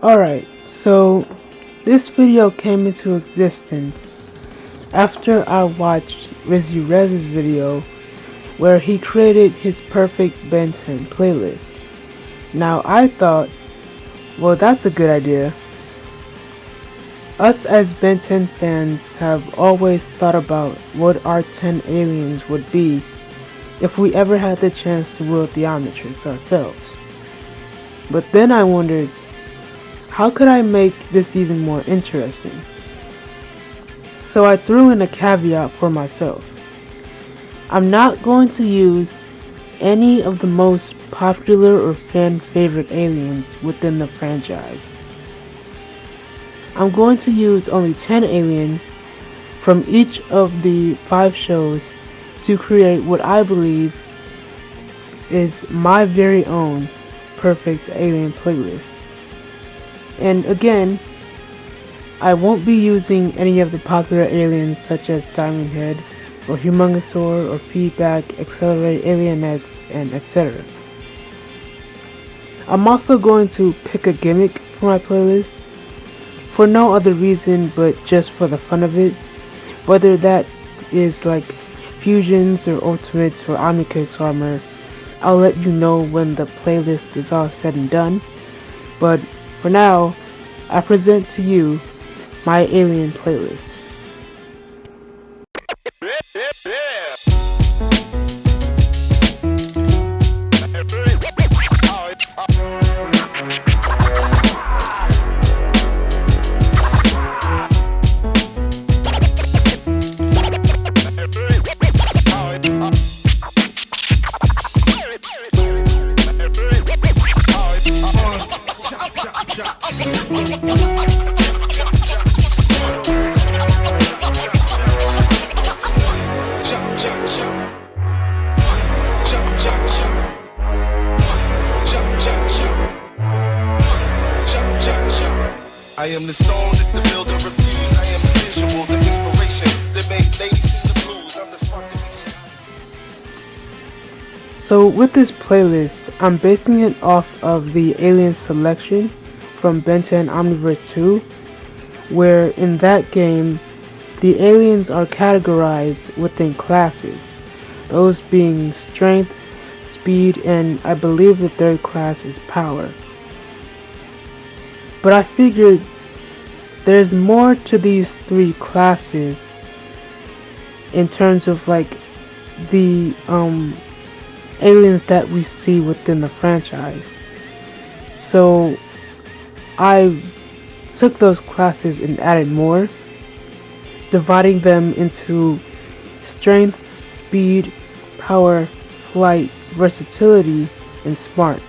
Alright, so this video came into existence after I watched Rizzy Rez's video where he created his perfect Ben 10 playlist. Now I thought, well, that's a good idea. Us as Ben 10 fans have always thought about what our 10 aliens would be if we ever had the chance to wield the Omnitrix ourselves. But then I wondered, how could I make this even more interesting? So I threw in a caveat for myself. I'm not going to use any of the most popular or fan favorite aliens within the franchise. I'm going to use only 10 aliens from each of the 5 shows to create what I believe is my very own perfect alien playlist. And again, I won't be using any of the popular aliens such as Diamond Head or Humongosaur or Feedback, Accelerate, Alien X, and etc. I'm also going to pick a gimmick for my playlist for no other reason but just for the fun of it, whether that is like fusions or ultimates or Omnitrix armor. I'll let you know when the playlist is all said and done, but for now, I present to you my alien playlist. I am the stone that the builder refused. I am the visual, the inspiration that made ladies sing the blues. I'm the spark that So with this playlist, I'm basing it off of the alien selection from Ben 10 Omniverse 2, where in that game, the aliens are categorized within classes, those being strength, speed, and I believe the third class is power. But I figured there's more to these 3 classes in terms of like the aliens that we see within the franchise. So I took those classes and added more, dividing them into strength, speed, power, flight, versatility, and smarts.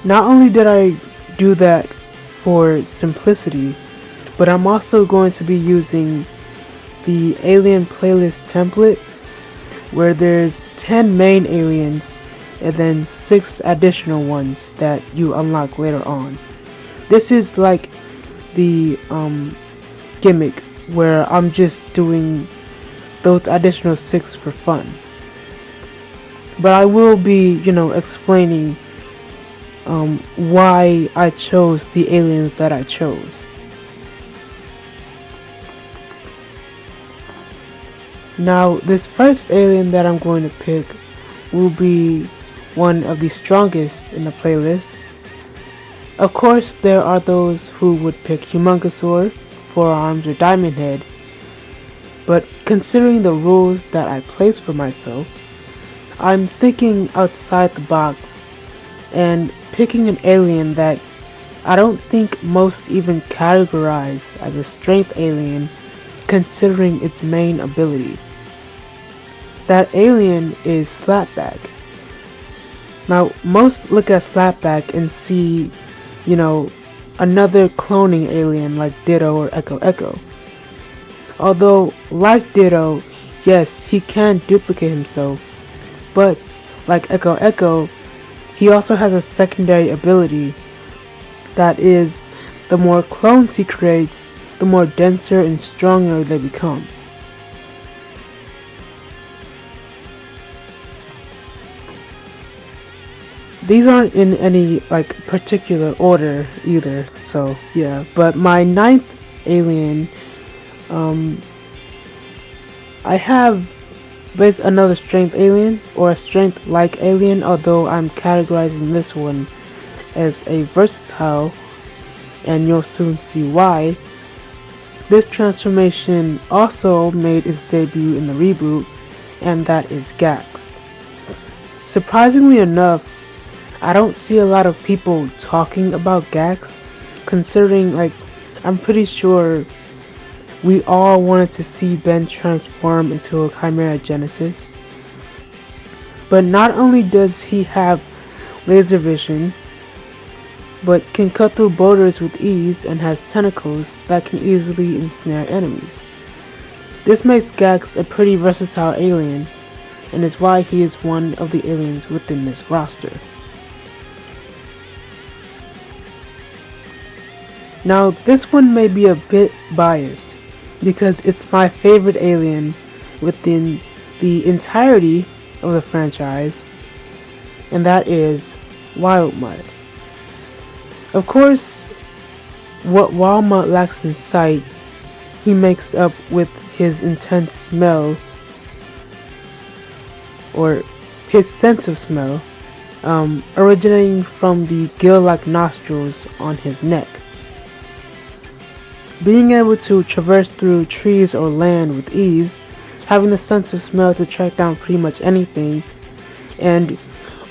Not only did I do that for simplicity, but I'm also going to be using the alien playlist template where there's 10 main aliens and then 6 additional ones that you unlock later on. This is like the gimmick where I'm just doing those additional 6 for fun. But I will be, explaining why I chose the aliens that I chose. Now, this first alien that I'm going to pick will be one of the strongest in the playlist. Of course, there are those who would pick Humongosaur, Forearms, or Diamond Head, but considering the rules that I place for myself, I'm thinking outside the box and picking an alien that I don't think most even categorize as a strength alien considering its main ability. That alien is Slapback. Now, most look at Slapback and see, another cloning alien like Ditto or Echo Echo. Although, like Ditto, yes, he can duplicate himself, but like Echo Echo, he also has a secondary ability that is, the more clones he creates, the more denser and stronger they become. These aren't in any like particular order either, so yeah. But my ninth alien, um, I have based another strength alien or a strength like alien, although I'm categorizing this one as a versatile, and you'll soon see why. This transformation also made its debut in the reboot, and that is Gax. Surprisingly enough, I don't see a lot of people talking about Gax, considering like I'm pretty sure we all wanted to see Ben transform into a Chimera Genesis. But not only does he have laser vision, but can cut through boulders with ease and has tentacles that can easily ensnare enemies. This makes Gax a pretty versatile alien, and is why he is one of the aliens within this roster. Now this one may be a bit biased, because it's my favorite alien within the entirety of the franchise, and that is Wildmutt. Of course, what Wildmutt lacks in sight, he makes up with his intense smell, or his sense of smell, originating from the gill-like nostrils on his neck. Being able to traverse through trees or land with ease, having the sense of smell to track down pretty much anything, and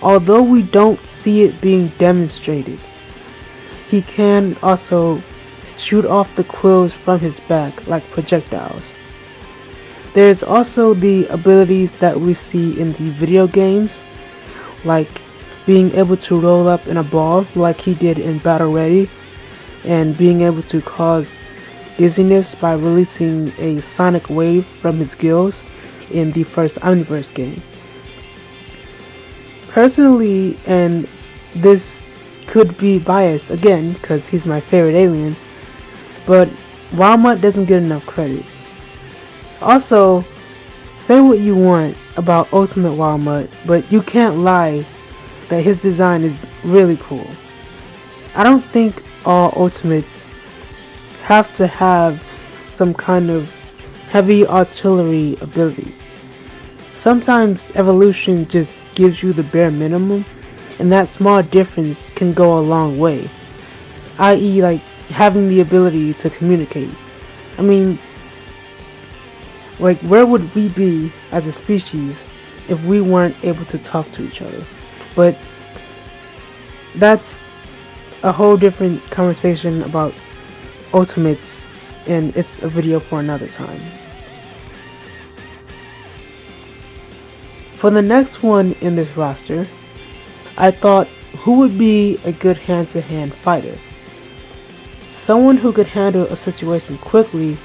although we don't see it being demonstrated, he can also shoot off the quills from his back like projectiles. There's also the abilities that we see in the video games, like being able to roll up in a ball like he did in Battle Ready, and being able to cause dizziness by releasing a sonic wave from his gills in the first Omniverse game. Personally, and this could be biased again because he's my favorite alien, but Wildmutt doesn't get enough credit. Also, say what you want about Ultimate Wildmutt, but you can't lie that his design is really cool. I don't think all Ultimates have to have some kind of heavy artillery ability. Sometimes evolution just gives you the bare minimum, and that small difference can go a long way, i.e. like having the ability to communicate. I mean, like where would we be as a species if we weren't able to talk to each other? But that's a whole different conversation about Ultimates, and it's a video for another time. For the next one in this roster, I thought who would be a good hand-to-hand fighter? Someone who could handle a situation quickly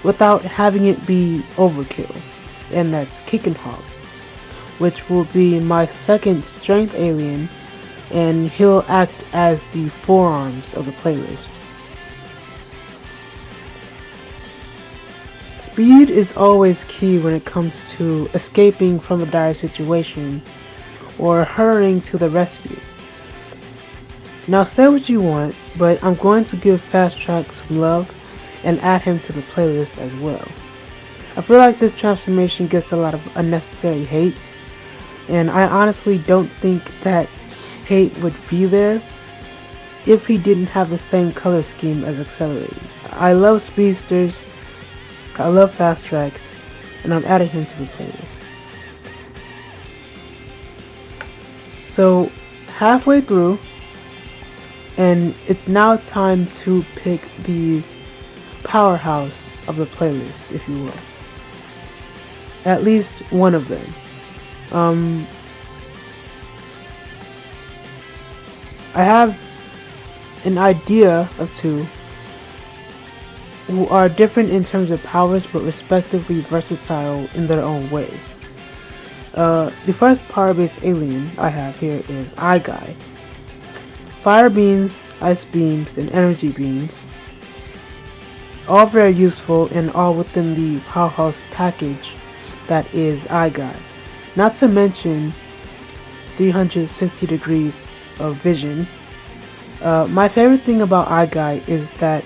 without having it be overkill, and that's Kickenhawk, which will be my second strength alien, and he'll act as the forearms of the playlist. Speed is always key when it comes to escaping from a dire situation or hurrying to the rescue. Now say what you want, but I'm going to give Fast Track some love and add him to the playlist as well. I feel like this transformation gets a lot of unnecessary hate, and I honestly don't think that hate would be there if he didn't have the same color scheme as Accelerated. I love speedsters, I love Fast Track, and I'm adding him to the playlist. So halfway through, and it's now time to pick the powerhouse of the playlist, if you will. At least one of them. I have an idea of two who are different in terms of powers but respectively versatile in their own way. The first power-based alien I have here is iGuy. Fire beams, ice beams, and energy beams. All very useful and all within the powerhouse package that is iGuy. Not to mention 360 degrees of vision. My favorite thing about iGuy is that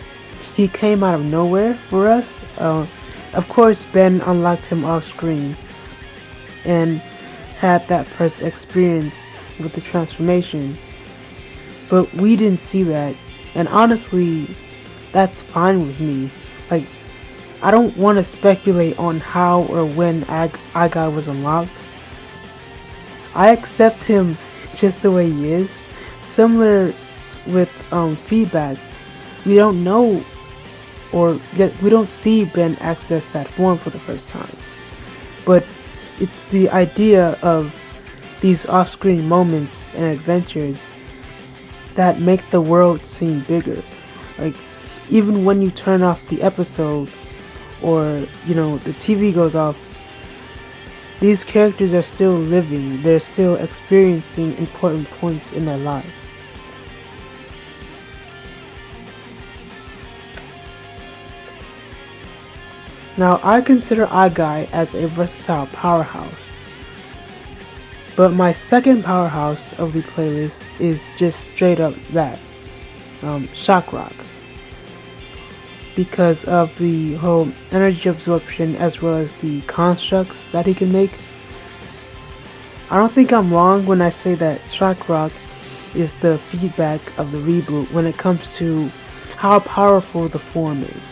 he came out of nowhere for us. Of course, Ben unlocked him off screen and had that first experience with the transformation, but we didn't see that, and honestly, that's fine with me. Like, I don't want to speculate on how or when iGuy was unlocked. I accept him just the way he is. Similar with feedback, we don't know or yet we don't see Ben access that form for the first time. But it's the idea of these off-screen moments and adventures that make the world seem bigger. Like, even when you turn off the episode or, the TV goes off, these characters are still living, they're still experiencing important points in their lives. Now, I consider iGuy as a versatile powerhouse, but my second powerhouse of the playlist is just straight up that, Shock Rock, because of the whole energy absorption as well as the constructs that he can make. I don't think I'm wrong when I say that Shock Rock is the feedback of the reboot when it comes to how powerful the form is.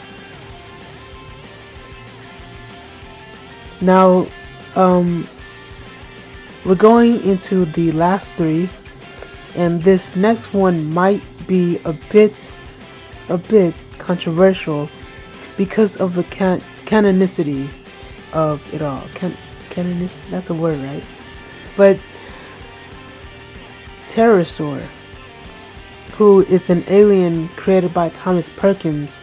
Now, we're going into the last three, and this next one might be a bit controversial because of the canonicity of it all. Canonicity, that's a word, right? But Pterosaur, who is an alien created by Thomas Perkins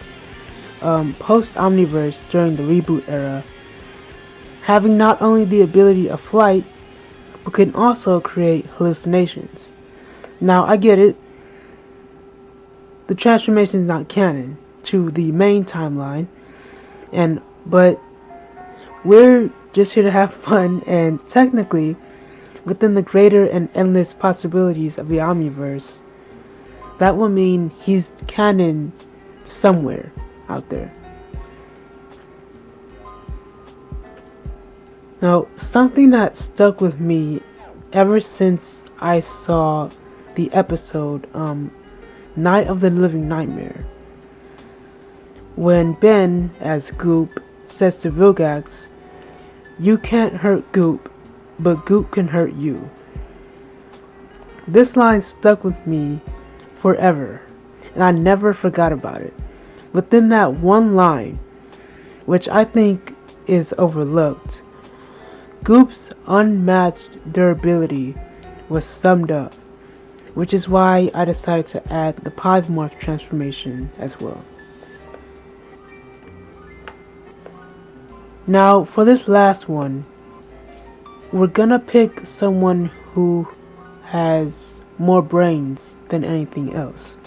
post-Omniverse during the reboot era, having not only the ability of flight, but can also create hallucinations. Now, I get it. The transformation is not canon to the main timeline, but we're just here to have fun, and technically, within the greater and endless possibilities of the Omniverse, that will mean he's canon somewhere out there. Now, something that stuck with me ever since I saw the episode Night of the Living Nightmare, when Ben, as Goop, says to Vilgax, "You can't hurt Goop, but Goop can hurt you." This line stuck with me forever, and I never forgot about it. Within that one line, which I think is overlooked, Goop's unmatched durability was summed up, which is why I decided to add the polymorph transformation as well. Now, for this last one, we're gonna pick someone who has more brains than anything else.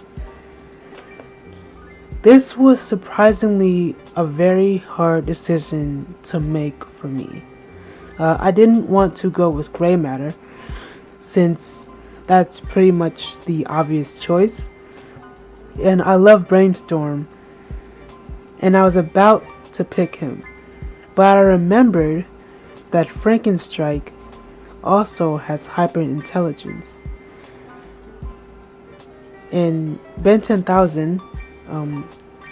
This was surprisingly a very hard decision to make for me. I didn't want to go with gray matter, since that's pretty much the obvious choice. And I love Brainstorm, and I was about to pick him. But I remembered that Frankenstrike also has hyperintelligence. In Ben 10,000,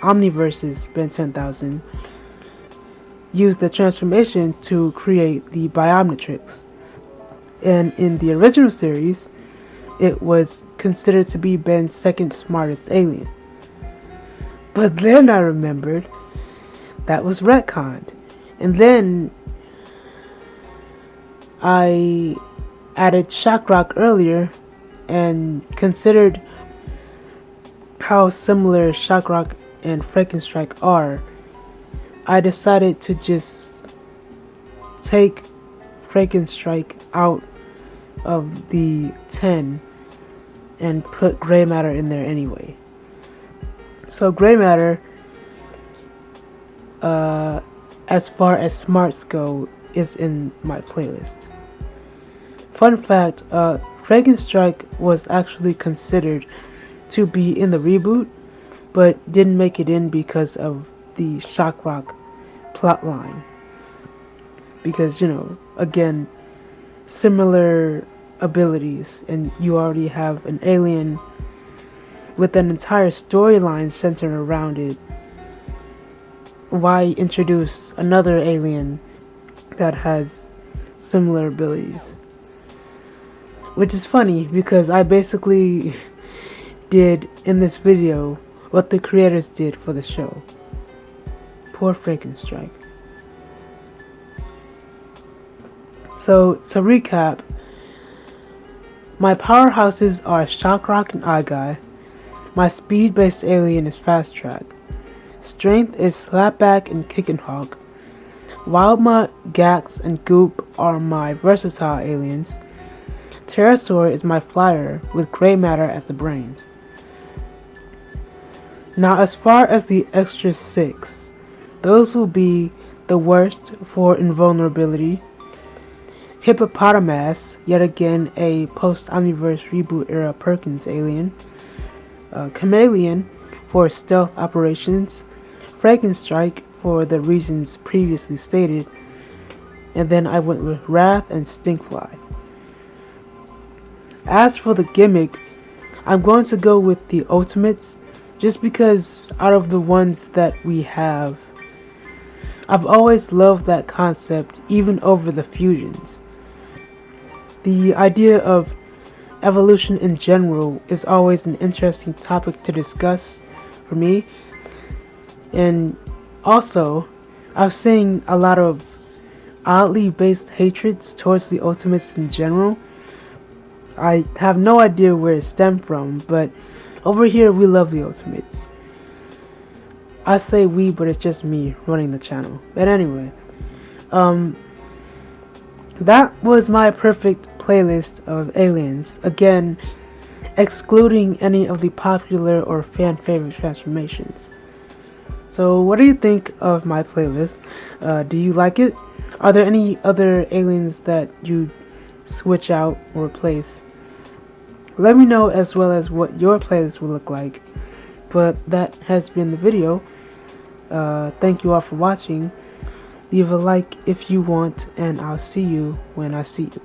Omniverse's Ben 10,000, used the transformation to create the Biometrix. And in the original series, it was considered to be Ben's second smartest alien. But then I remembered that was retconned. And then I added Shock Rock earlier and considered how similar Shock Rock and Frankenstrike are. I decided to just take Frankenstrike out of the 10 and put gray matter in there anyway. So gray matter, as far as smarts go, is in my playlist. Fun fact, Strike was actually considered to be in the reboot, but didn't make it in because of the Shock Rock plotline. Because, again, similar abilities, and you already have an alien with an entire storyline centered around it. Why introduce another alien that has similar abilities? Which is funny because I basically did in this video what the creators did for the show. Poor Strike. So to recap, my powerhouses are Shock Rock and Eye Guy. My speed-based alien is Fast Track. Strength is Slapback and Kickin' Hawk. Wildmutt, Gax, and Goop are my versatile aliens. Pterosaur is my flyer with Grey Matter as the brains. Now as far as the extra 6, those will be the worst for invulnerability. Hippopotamus, yet again a post-Omniverse reboot era Perkins alien. Chameleon for stealth operations. Frankenstrike for the reasons previously stated. And then I went with Wrath and Stinkfly. As for the gimmick, I'm going to go with the Ultimates, just because out of the ones that we have, I've always loved that concept even over the fusions. The idea of evolution in general is always an interesting topic to discuss for me, and also I've seen a lot of oddly based hatreds towards the Ultimates in general. I have no idea where it stemmed from, but over here we love the Ultimates. I say we, but it's just me running the channel. But anyway, that was my perfect playlist of aliens. Again, excluding any of the popular or fan favorite transformations. So what do you think of my playlist? Do you like it? Are there any other aliens that you switch out or replace? Let me know, as well as what your playlist will look like. But that has been the video. Thank you all for watching. Leave a like if you want, and I'll see you when I see you.